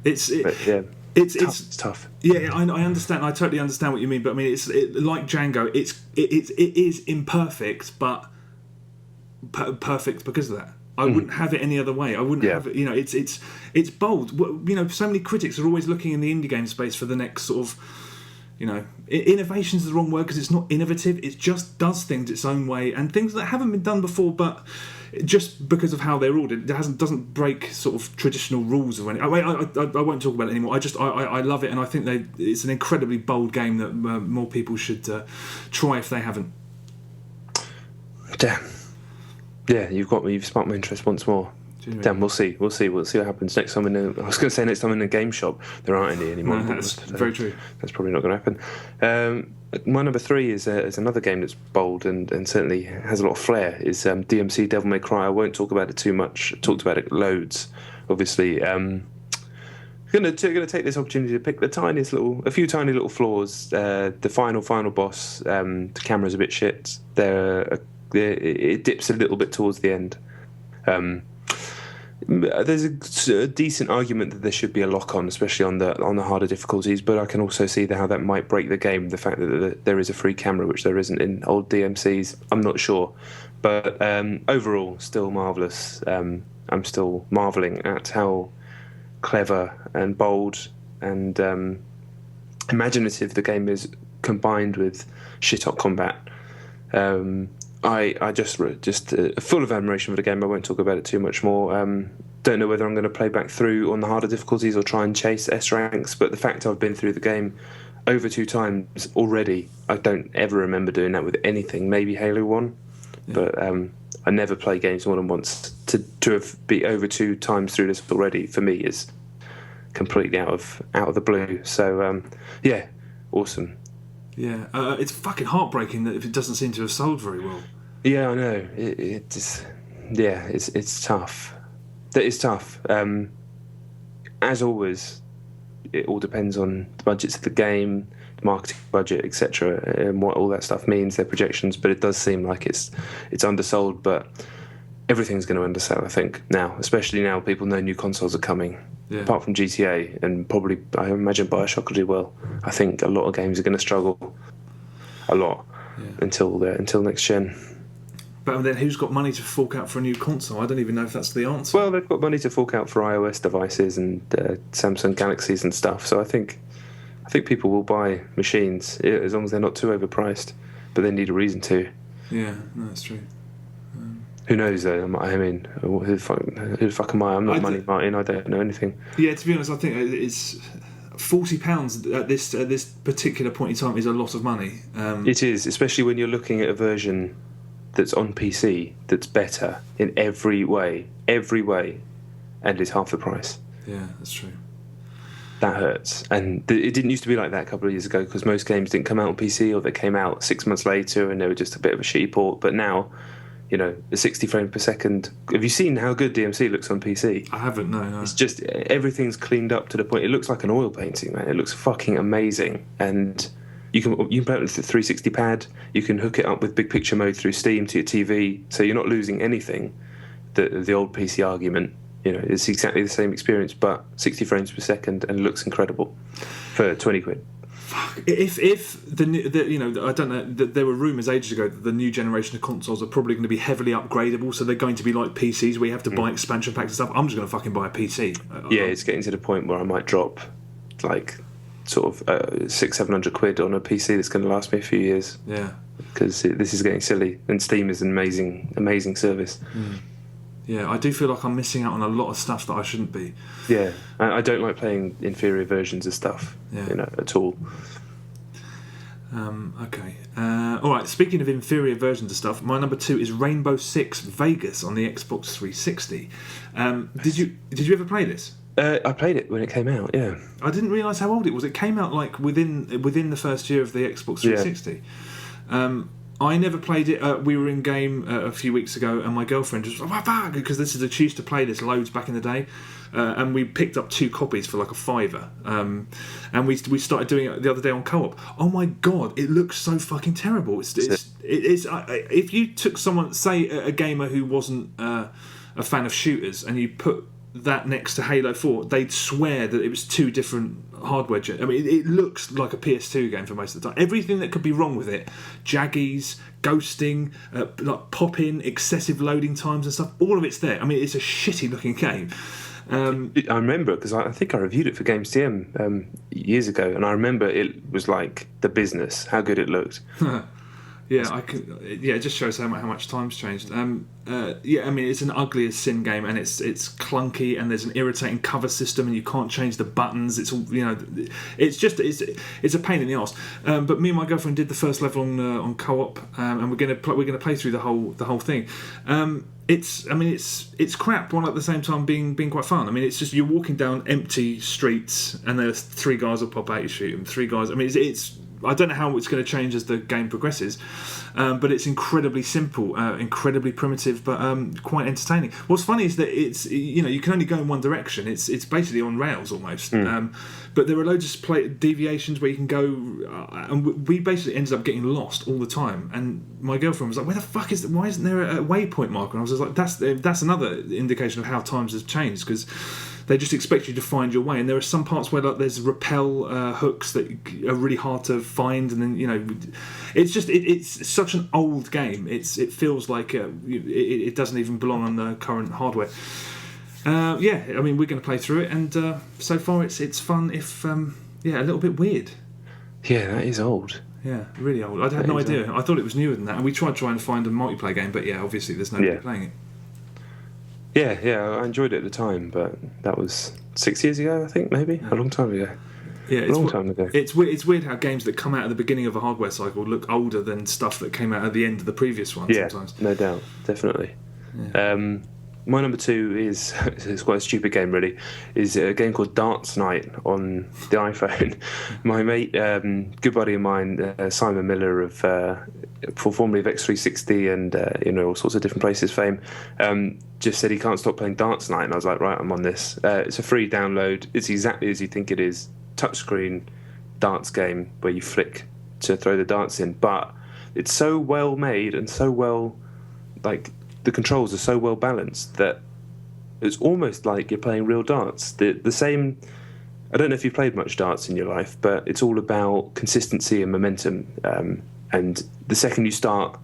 it's tough. Yeah, I understand. I totally understand what you mean. But I mean, it's like Django. It is imperfect, but perfect because of that. I wouldn't have it any other way. I wouldn't have it. It's bold. So many critics are always looking in the indie game space for the next sort of, innovation's the wrong word because it's not innovative. It just does things its own way and things that haven't been done before, but just because of how they're ordered, it doesn't break sort of traditional rules or anything. I won't talk about it anymore. I love it, and I think it's an incredibly bold game that more people should try if they haven't. Damn. Yeah, you've sparked my interest once more. Damn, we'll see what happens next time. I was going to say next time in a game shop. There aren't any anymore. No, that's very true. That's probably not going to happen. My number 3 is another game that's bold and certainly has a lot of flair. Is DMC Devil May Cry. I won't talk about it too much. Talked about it loads, obviously. Gonna take this opportunity to pick a few tiny little flaws. The final boss, the camera's a bit shit. It dips a little bit towards the end. There's a decent argument that there should be a lock on, especially on the harder difficulties. But I can also see how that might break the game. The fact that there is a free camera, which there isn't in old DMCs. I'm not sure, but overall, still marvelous. I'm still marveling at how clever and bold and imaginative the game is, combined with shit hot combat. I just full of admiration for the game. I won't talk about it too much more. Don't know whether I'm going to play back through on the harder difficulties or try and chase S ranks, but the fact I've been through the game over 2 times already, I don't ever remember doing that with anything. Maybe Halo 1, but I never play games more than once. To have be over 2 times through this already, for me, is completely out of the blue. So yeah, awesome. Yeah, it's fucking heartbreaking that if it doesn't seem to have sold very well. Yeah, I know. It's tough. That is tough. As always, it all depends on the budgets of the game, the marketing budget, etc., and what all that stuff means, their projections. But it does seem like it's undersold. But everything's going to undersell, I think, now. Especially now, people know new consoles are coming. Yeah. Apart from GTA, and probably, I imagine Bioshock will do well. I think a lot of games are going to struggle a lot until next gen. But then who's got money to fork out for a new console? I don't even know if that's the answer. Well, they've got money to fork out for iOS devices and Samsung Galaxies and stuff. So I think people will buy machines as long as they're not too overpriced, but they need a reason to. Yeah, no, that's true. Who knows though? I mean, who the fuck am I? I'm not Money Martin. I don't know anything. Yeah, to be honest, I think it's £40 at this particular point in time is a lot of money. It is, especially when you're looking at a version that's on PC that's better in every way, and is half the price. Yeah, that's true. That hurts, and it didn't used to be like that a couple of years ago because most games didn't come out on PC, or they came out 6 months later and they were just a bit of a shitty port. But now, you know, the 60 frames per second. Have you seen how good DMC looks on PC? I haven't, no. It's just, everything's cleaned up to the point. It looks like an oil painting, man. It looks fucking amazing. And you can play it with the 360 pad. You can hook it up with big picture mode through Steam to your TV, so you're not losing anything. The old PC argument, you know, it's exactly the same experience, but 60 frames per second, and looks incredible for 20 quid. If you know, I don't know, there were rumours ages ago that the new generation of consoles are probably going to be heavily upgradable, so they're going to be like PCs where you have to buy expansion packs and stuff. I'm just going to fucking buy a PC. Yeah, it's getting to the point where I might drop like sort of 600-700 quid on a PC that's going to last me a few years. Yeah, because this is getting silly, and Steam is an amazing service. Yeah, I do feel like I'm missing out on a lot of stuff that I shouldn't be. Yeah, I don't like playing inferior versions of stuff, you know, at all. Okay. All right, speaking of inferior versions of stuff, my number 2 is Rainbow Six Vegas on the Xbox 360. Did you ever play this? I played it when it came out, yeah. I didn't realise how old it was. It came out like within the first year of the Xbox 360. Yeah. I never played it. We were in game a few weeks ago, and my girlfriend just because she used to play this loads back in the day, and we picked up 2 copies for like a £5, and we started doing it the other day on co-op. Oh my god, it looks so fucking terrible. It's if you took someone, say a gamer who wasn't a fan of shooters, and you put that next to Halo 4, they'd swear that it was 2 different hardware. I mean, it looks like a PS2 game for most of the time. Everything that could be wrong with it, jaggies, ghosting, like pop-in, excessive loading times and stuff, all of it's there. I mean, it's a shitty looking game. I remember, because I think I reviewed it for Games TM years ago, and I remember it was like the business, how good it looked. Yeah, it just shows how much time's changed. Yeah, I mean, it's an ugly as sin game, and it's clunky, and there's an irritating cover system, and you can't change the buttons. It's all, you know, it's a pain in the arse. But me and my girlfriend did the first level on co-op, and we're gonna play through the whole thing. It's crap, while at the same time being quite fun. I mean, it's just you're walking down empty streets, and there's 3 guys will pop out, you shoot them. 3 guys. I mean, it's I don't know how it's going to change as the game progresses, but it's incredibly simple, incredibly primitive, but quite entertaining. What's funny is that it's you can only go in one direction. It's basically on rails almost, but there are loads of deviations where you can go, and we basically ended up getting lost all the time. And my girlfriend was like, "Where the fuck is? Why isn't there a waypoint marker?" And I was just like, "That's another indication of how times have changed because." They just expect you to find your way, and there are some parts where there's rappel hooks that are really hard to find, and then it's just it's such an old game. It feels like it doesn't even belong on the current hardware. I mean, we're going to play through it, and so far it's fun. If a little bit weird. Yeah, that is old. Yeah, really old. I had no idea. I thought it was newer than that, and we tried trying to find a multiplayer game, but obviously there's nobody playing it. Yeah, I enjoyed it at the time, but that was 6 years ago, I think, maybe a long time ago. Yeah, a long time ago. It's weird how games that come out at the beginning of a hardware cycle look older than stuff that came out at the end of the previous one. Yeah, sometimes. No doubt, definitely. Yeah. My number 2 is it's quite a stupid game, really. Is a game called Darts Night on the iPhone. My mate, good buddy of mine, Simon Miller of formerly of X360 and all sorts of different places fame, just said he can't stop playing Darts Night, and I was like, right, I'm on this. It's a free download. It's exactly as you think it is. Touchscreen darts game where you flick to throw the darts in, but it's so well made and so well the controls are so well balanced that it's almost like you're playing real darts. The same. I don't know if you've played much darts in your life, but it's all about consistency and momentum. And the second you start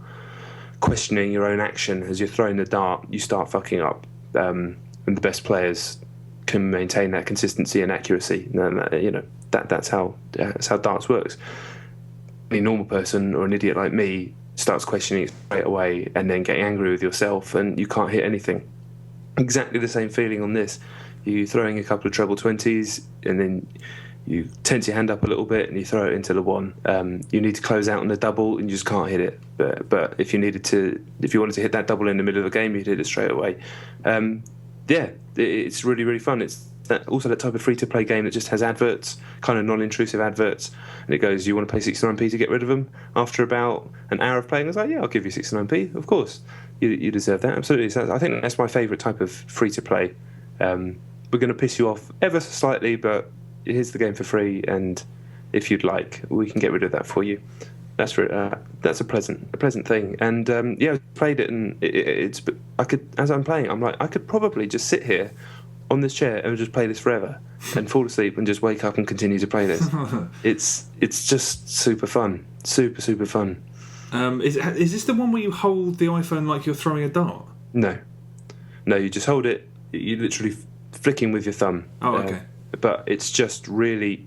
questioning your own action as you're throwing the dart, you start fucking up. And the best players can maintain that consistency and accuracy. That's how darts works. A normal person or an idiot like me starts questioning it straight away and then getting angry with yourself and you can't hit anything. Exactly the same feeling on this. You're throwing a couple of treble 20s and then you tense your hand up a little bit and you throw it into the one. You need to close out on the double and you just can't hit it. But if you wanted to hit that double in the middle of the game, you'd hit it straight away. It's really, really fun. It's also that type of free-to-play game that just has adverts, kind of non-intrusive adverts, and it goes, you want to pay 69p to get rid of them? After about an hour of playing, I was like, yeah, I'll give you 69p, of course. You deserve that, absolutely. So I think that's my favourite type of free-to-play. We're going to piss you off ever so slightly, but here's the game for free, and if you'd like, we can get rid of that for you. That's a pleasant thing. And I played it, and I could, as I'm playing, I'm like, I could probably just sit here on this chair and just play this forever and fall asleep and just wake up and continue to play this. It's just super fun, super fun. Is this the one where you hold the iPhone like you're throwing a dart? No, you just hold it. You're literally flicking with your thumb. Oh, okay. But it's just really,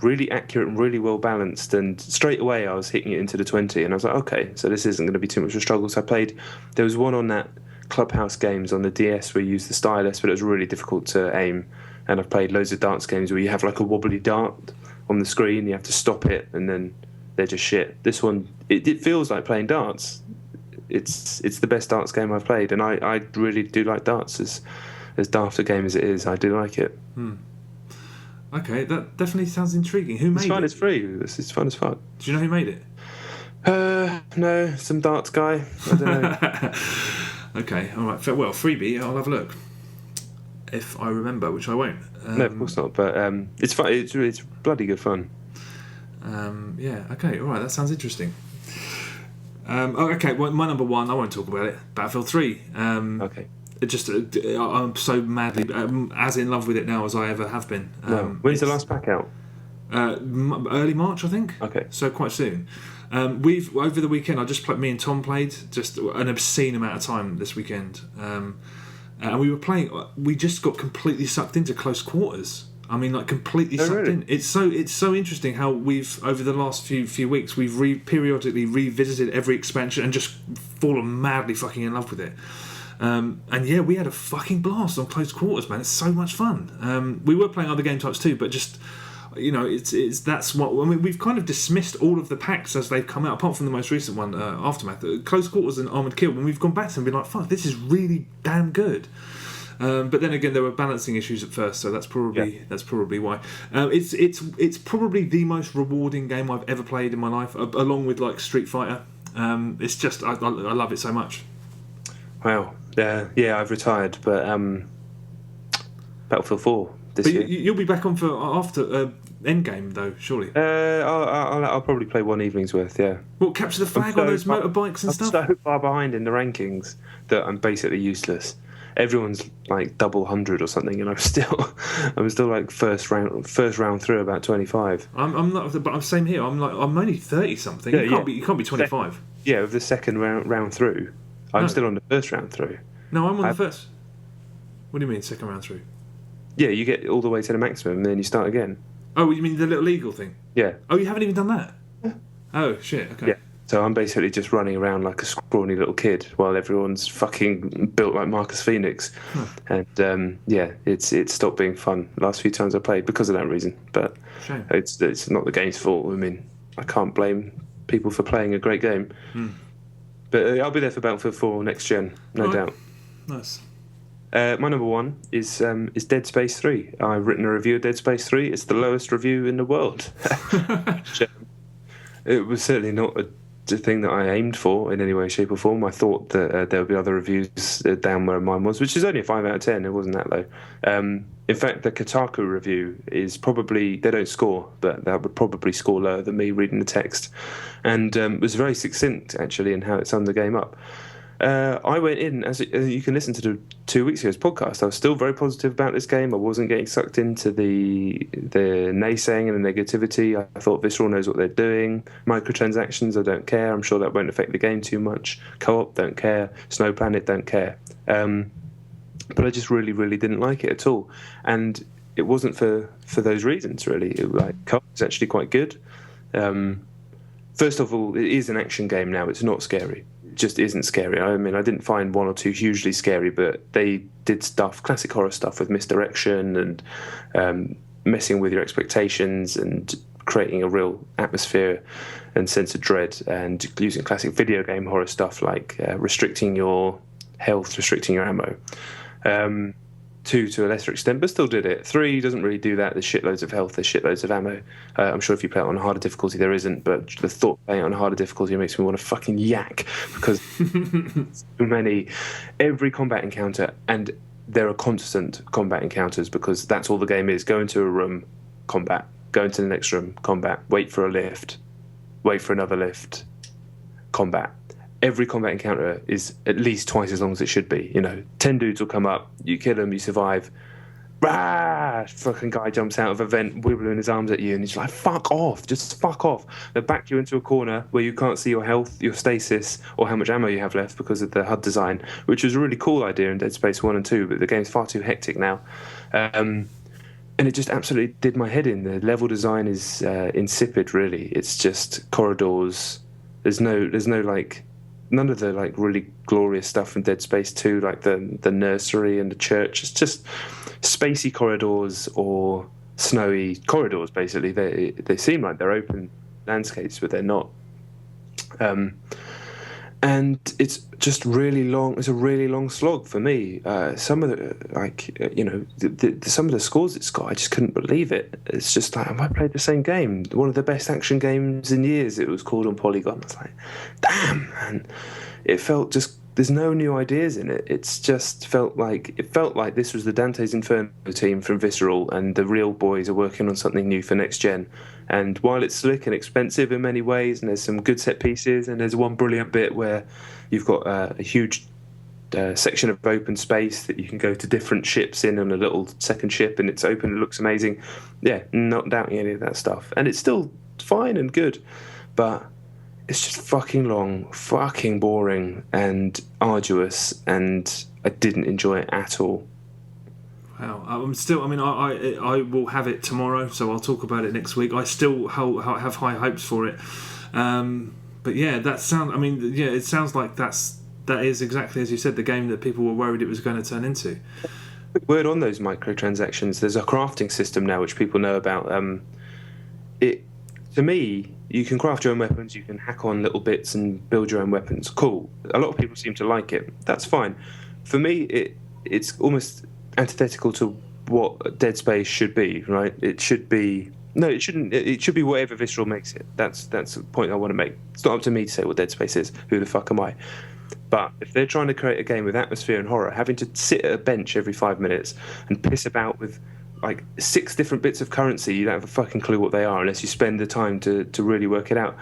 really accurate and really well balanced. And straight away I was hitting it into the 20 and I was like, okay, so this isn't going to be too much of a struggle. So there was one on that Clubhouse games on the DS where you use the stylus, but it was really difficult to aim. And I've played loads of darts games where you have like a wobbly dart on the screen, you have to stop it, and then they're just shit. This one, it feels like playing darts. It's the best darts game I've played, and I really do like darts. As daft a game as it is, I do like it. Okay, that definitely sounds intriguing. Who made it? It's fun, it's free. It's fun as fuck. Do you know who made it? No, some darts guy. I don't know. Okay, all right. Well, freebie, I'll have a look. If I remember, which I won't. No, of course not, but it's fun. It's bloody good fun. Okay, all right, that sounds interesting. Okay, well, my number 1, I won't talk about it. Battlefield 3. Okay. I'm so madly as in love with it now as I ever have been. When's the last pack out? Early March, I think. Okay. So quite soon. We've over the weekend. Me and Tom played just an obscene amount of time this weekend, and we were playing. We just got completely sucked into close quarters. I mean, like completely sucked in. It's so interesting how we've over the last few weeks we've periodically revisited every expansion and just fallen madly fucking in love with it. We had a fucking blast on close quarters, man. It's so much fun. We were playing other game types too, but just that's what I mean. We've kind of dismissed all of the packs as they've come out, apart from the most recent one, Aftermath, Close Quarters and Armored Kill. When we've gone back to them and been like, "Fuck, this is really damn good." But then again, there were balancing issues at first, so that's probably why. It's probably the most rewarding game I've ever played in my life, along with like Street Fighter. It's just I love it so much. Wow. Yeah, I've retired, but Battlefield 4 this year. You'll be back on for after Endgame, though, surely. I'll probably play one evening's worth. Yeah. Well, capture the flag on those motorbikes and stuff. I'm so far behind in the rankings that I'm basically useless. Everyone's like double 100 or something, and I'm still like first round through about 25. I'm not, but I'm same here. I'm only 30 something. Yeah, you can't be 25. Yeah, with the second round through, I'm still on the first round through. No, I'm on the first. What do you mean second round through? Yeah, you get all the way to the maximum, and then you start again. Oh, you mean the little eagle thing? Yeah. Oh, you haven't even done that? Yeah. Oh, shit, okay. Yeah. So I'm basically just running around like a scrawny little kid while everyone's fucking built like Marcus Phoenix. And, it's stopped being fun the last few times I played because of that reason. But shame. It's not the game's fault. I mean, I can't blame people for playing a great game. But I'll be there for Battlefield 4 next gen, no doubt. Nice. My number one is Dead Space 3. I've written a review of Dead Space 3. It's the lowest review in the world. It was certainly not a thing that I aimed for in any way, shape or form. I thought that there would be other reviews down where mine was, which is only a 5 out of 10. It wasn't that low. In fact, the Kotaku review is probably, they don't score, but that would probably score lower than me reading the text. And was very succinct, actually, in how it summed the game up. I went in, as you can listen to the 2 weeks ago's podcast, I was still very positive about this game. I wasn't getting sucked into the naysaying and the negativity. I thought Visceral knows what they're doing. Microtransactions, I don't care. I'm sure that won't affect the game too much. Co-op, don't care. Snow Planet, don't care. But I just really, really didn't like it at all. And it wasn't for those reasons, really. Co-op is actually quite good. First of all, it is an action game now. It's not scary. Just isn't scary. I mean, I didn't find one or two hugely scary, but they did stuff, classic horror stuff with misdirection and messing with your expectations and creating a real atmosphere and sense of dread, and using classic video game horror stuff like restricting your health, restricting your ammo. 2 to a lesser extent, but still did it. 3 doesn't really do that. There's shitloads of health, there's shitloads of ammo. I'm sure if you play it on a harder difficulty, there isn't, but the thought of playing it on a harder difficulty makes me want to fucking yak, because so many, every combat encounter, and there are constant combat encounters, because that's all the game is. Go into a room, combat. Go into the next room, combat. Wait for a lift. Wait for another lift. Combat. Every combat encounter is at least twice as long as it should be. 10 dudes will come up, you kill them, you survive. Rah! Fucking guy jumps out of a vent, wiggling his arms at you, and he's like, fuck off, just fuck off. They back you into a corner where you can't see your health, your stasis, or how much ammo you have left because of the HUD design, which was a really cool idea in Dead Space 1 and 2, but the game's far too hectic now. And it just absolutely did my head in. The level design is insipid, really. It's just corridors. There's no like... None of the like really glorious stuff from Dead Space 2, like the nursery and the church. It's just spacey corridors or snowy corridors. Basically, they seem like they're open landscapes, but they're not. And it's just really long. It's a really long slog for me. Some of the some of the scores it's got, I just couldn't believe it. It's just like, have I played the same game? One of the best action games in years. It was called on Polygon. I was like, damn, man. It felt just. There's no new ideas in it. It felt like this was the Dante's Inferno team from Visceral, and the real boys are working on something new for next gen. And while it's slick and expensive in many ways, and there's some good set pieces, and there's one brilliant bit where you've got a huge section of open space that you can go to different ships in on a little second ship, and it's open, it looks amazing. Yeah, not doubting any of that stuff. And it's still fine and good, but it's just fucking long, fucking boring, and arduous, and I didn't enjoy it at all. Wow, I'm still. I mean, I will have it tomorrow, so I'll talk about it next week. I still have high hopes for it, but yeah, it sounds like that is exactly as you said, the game that people were worried it was going to turn into. Quick word on those microtransactions. There's a crafting system now which people know about. To me, you can craft your own weapons, you can hack on little bits and build your own weapons. Cool. A lot of people seem to like it. That's fine. For me, it's almost antithetical to what Dead Space should be, right? It should be it shouldn't. It should be whatever Visceral makes it. That's the point I want to make. It's not up to me to say what Dead Space is. Who the fuck am I? But if they're trying to create a game with atmosphere and horror, having to sit at a bench every 5 minutes and piss about with like 6 different bits of currency, you don't have a fucking clue what they are unless you spend the time to really work it out.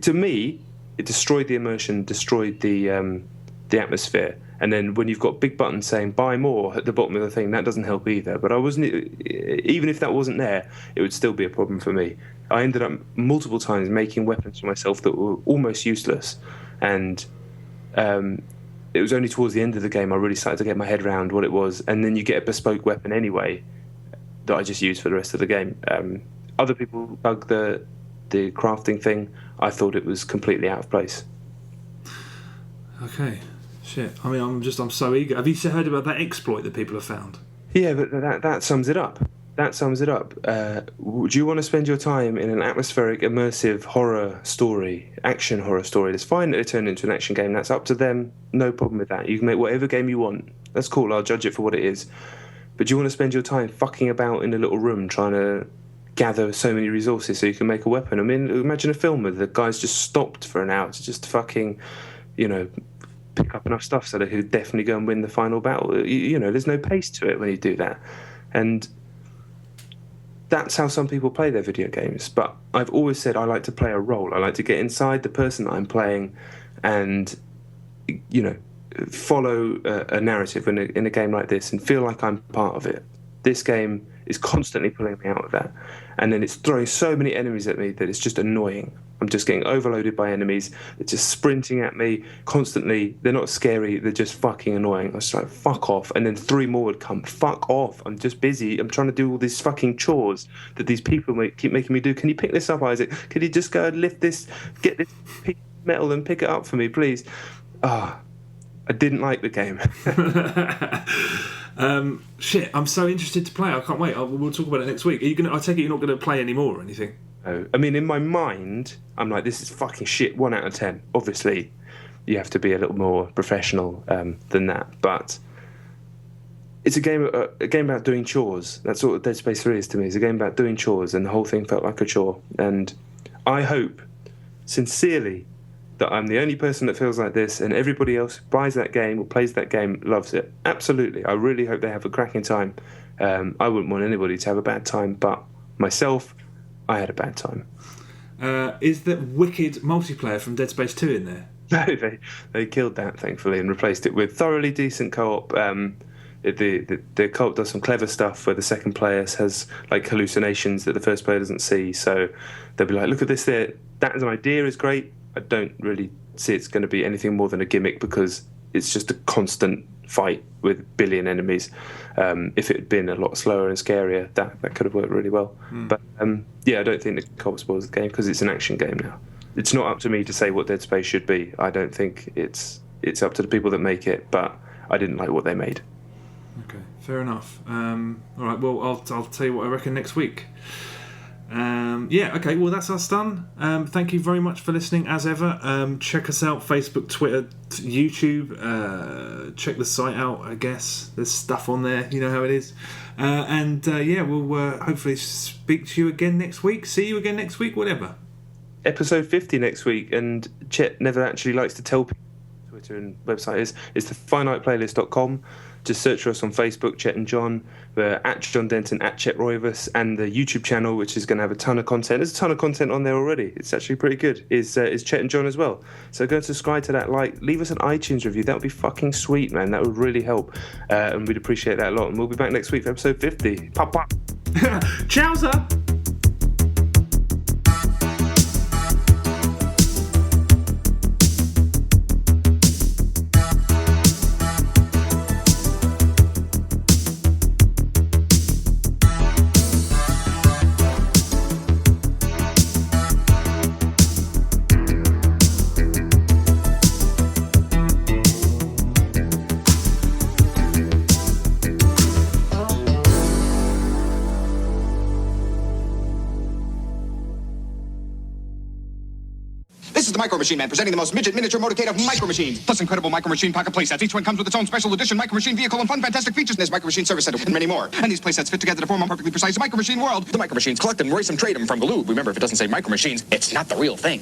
To me, it destroyed the immersion, destroyed the atmosphere. And then when you've got big buttons saying buy more at the bottom of the thing, that doesn't help either. But even if that wasn't there, it would still be a problem for me. I ended up multiple times making weapons for myself that were almost useless. And it was only towards the end of the game I really started to get my head around what it was. And then you get a bespoke weapon anyway that I just use for the rest of the game. Other people bug the crafting thing. I thought it was completely out of place. Okay. Shit. I mean, I'm so eager. Have you heard about that exploit that people have found? Yeah, but that sums it up. That sums it up. Do you want to spend your time in an atmospheric, immersive horror story, action horror story? It's fine that it turned into an action game. That's up to them. No problem with that. You can make whatever game you want. That's cool. I'll judge it for what it is. But do you want to spend your time fucking about in a little room trying to gather so many resources so you can make a weapon? I mean, imagine a film where the guy's just stopped for an hour to just fucking, pick up enough stuff so that he'll definitely go and win the final battle. There's no pace to it when you do that. And that's how some people play their video games. But I've always said I like to play a role. I like to get inside the person that I'm playing and, follow a narrative in a game like this and feel like I'm part of it. This game is constantly pulling me out of that. And then it's throwing so many enemies at me that it's just annoying. I'm just getting overloaded by enemies. They're just sprinting at me constantly. They're not scary. They're just fucking annoying. I was like, fuck off. And then 3 more would come. Fuck off. I'm just busy. I'm trying to do all these fucking chores that these people keep making me do. Can you pick this up, Isaac? Can you just go and lift this, get this piece of metal and pick it up for me, please? I didn't like the game. Shit, I'm so interested to play. I can't wait. We'll talk about it next week. I take it you're not going to play anymore or anything? No. I mean, in my mind, I'm like, this is fucking shit. 1 out of 10. Obviously, you have to be a little more professional than that. But it's a game about doing chores. That's what Dead Space 3 is to me. It's a game about doing chores, and the whole thing felt like a chore. And I hope, sincerely, that I'm the only person that feels like this, and everybody else who buys that game or plays that game loves it. Absolutely. I really hope they have a cracking time. I wouldn't want anybody to have a bad time, but myself, I had a bad time. Is the wicked multiplayer from Dead Space 2 in there? No, they killed that, thankfully, and replaced it with thoroughly decent co-op. The co-op does some clever stuff where the second player has like hallucinations that the first player doesn't see. So they'll be like, look at this there. That as an idea is great. I don't really see it's going to be anything more than a gimmick because it's just a constant fight with a billion enemies. If it had been a lot slower and scarier, that could have worked really well. But I don't think the co-op spoils the game because it's an action game now. It's not up to me to say what Dead Space should be. I don't think it's up to the people that make it, but I didn't like what they made. Okay, fair enough. All right, well, I'll tell you what I reckon next week. Okay, well, that's us done. Thank you very much for listening, as ever. Check us out, Facebook, Twitter, YouTube. Check the site out, I guess. There's stuff on there, you know how it is. We'll hopefully speak to you again next week. See you again next week, whatever. Episode 50 next week, and Chet never actually likes to tell people Twitter and website is. It's the finiteplaylist.com. Just search for us on Facebook, Chet and John. We're at John Denton, at Chet Roivas, and the YouTube channel, which is going to have a ton of content. There's a ton of content on there already. It's actually pretty good. Is Chet and John as well. So go and subscribe to that. Leave us an iTunes review. That would be fucking sweet, man. That would really help. And we'd appreciate that a lot. And we'll be back next week for episode 50. Pop, pop. Ciao, sir. is the Micro Machine Man, presenting the most midget miniature motorcade of micro machines. Plus incredible Micro Machine pocket playsets. Each one comes with its own special edition Micro Machine vehicle and fun, fantastic features in this Micro Machine service center and many more. And these playsets fit together to form a perfectly precise Micro Machine world. The Micro Machines, collect them, race them, trade them from Galoob. Remember, if it doesn't say Micro Machines, it's not the real thing.